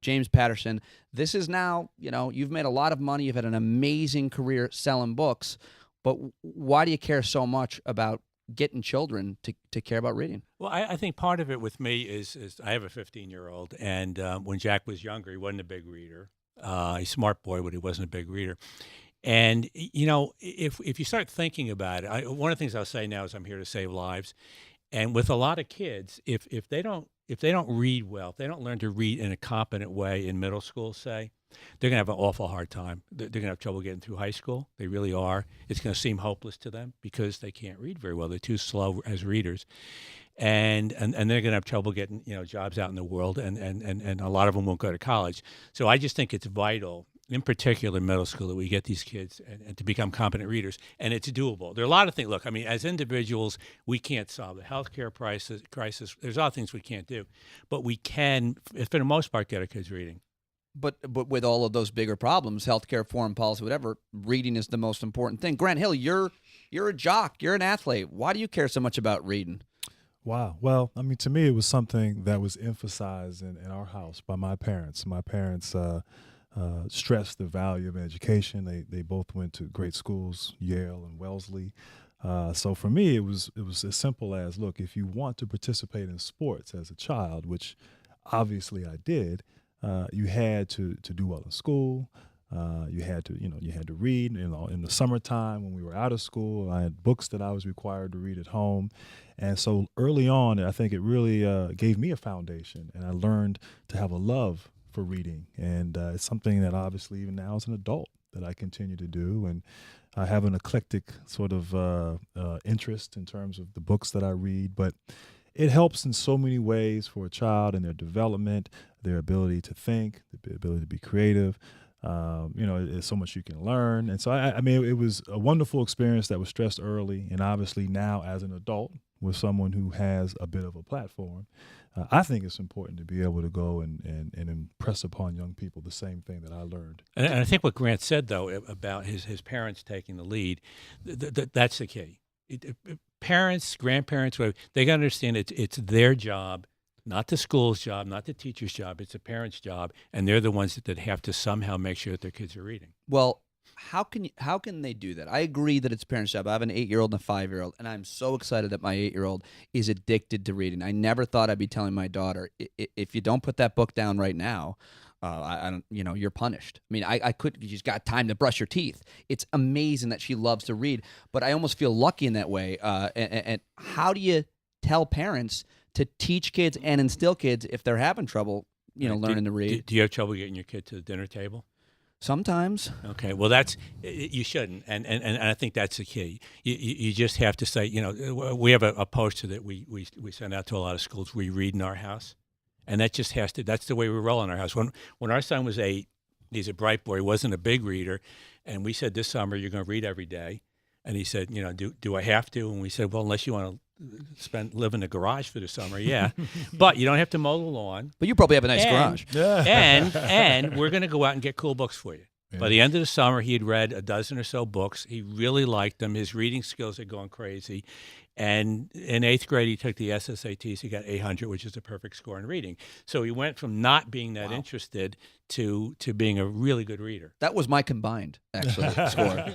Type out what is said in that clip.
James Patterson. This is now, you've made a lot of money. You've had an amazing career selling books. But why do you care so much about getting children to care about reading? Well, I think part of it with me is I have a 15-year-old, and when Jack was younger, he wasn't a big reader. He's a smart boy, but he wasn't a big reader. And, if you start thinking about it, one of the things I'll say now is I'm here to save lives. And with a lot of kids, if they don't read well, if they don't learn to read in a competent way in middle school, say, they're going to have an awful hard time. They're going to have trouble getting through high school. They really are. It's going to seem hopeless to them because they can't read very well. They're too slow as readers. And they're going to have trouble getting, jobs out in the world, and a lot of them won't go to college. So I just think it's vital, in particular middle school, that we get these kids and to become competent readers, and it's doable. There are a lot of things. Look, I mean, as individuals, we can't solve the healthcare crisis. There's a lot of things we can't do, but we can, for the most part, get our kids reading. But with all of those bigger problems, healthcare, foreign policy, whatever, reading is the most important thing. Grant Hill, you're a jock. You're an athlete. Why do you care so much about reading? Wow. Well, I mean, to me, it was something that was emphasized in our house by my parents. My parents stressed the value of education. They both went to great schools, Yale and Wellesley. So for me, it was as simple as, look, if you want to participate in sports as a child, which obviously I did, you had to do well in school. You had to read. In the summertime when we were out of school, I had books that I was required to read at home. And so early on, I think it really gave me a foundation, and I learned to have a love for reading. And it's something that obviously even now as an adult that I continue to do. And I have an eclectic sort of interest in terms of the books that I read, but it helps in so many ways for a child in their development, their ability to think, the ability to be creative. There's so much you can learn. And so, I mean, it was a wonderful experience that was stressed early. And obviously now as an adult with someone who has a bit of a platform, I think it's important to be able to go and impress upon young people the same thing that I learned. And I think what Grant said, though, about his parents taking the lead, that's the key. Parents, grandparents, whatever, they got to understand it's their job, not the school's job, not the teacher's job. It's the parents' job, and they're the ones that have to somehow make sure that their kids are reading. Well, how can they do that? I agree that it's parents' job. I have an 8-year-old and a 5-year-old, and I'm so excited that my 8-year-old is addicted to reading. I never thought I'd be telling my daughter, if you don't put that book down right now, I don't, you're punished. I mean, I could. She's got time to brush her teeth. It's amazing that she loves to read, but I almost feel lucky in that way. And how do you tell parents to teach kids and instill kids if they're having trouble, learning to read? Do you have trouble getting your kid to the dinner table? Sometimes. Okay, well, you shouldn't, and I think that's the key. You just have to say, we have a poster that we send out to a lot of schools. We read in our house, and that just has to. That's the way we roll in our house. When our son was 8, he's a bright boy. He wasn't a big reader, and we said, this summer you're going to read every day, and he said, do I have to? And we said, well, unless you want to live in the garage for the summer, yeah, but you don't have to mow the lawn. But you probably have a nice garage. And we're going to go out and get cool books for you. Yeah. By the end of the summer, he had read a dozen or so books. He really liked them. His reading skills had gone crazy. And in 8th grade, he took the SSATs. He got 800, which is a perfect score in reading. So he went from not being that interested to being a really good reader. That was my combined, actually, score.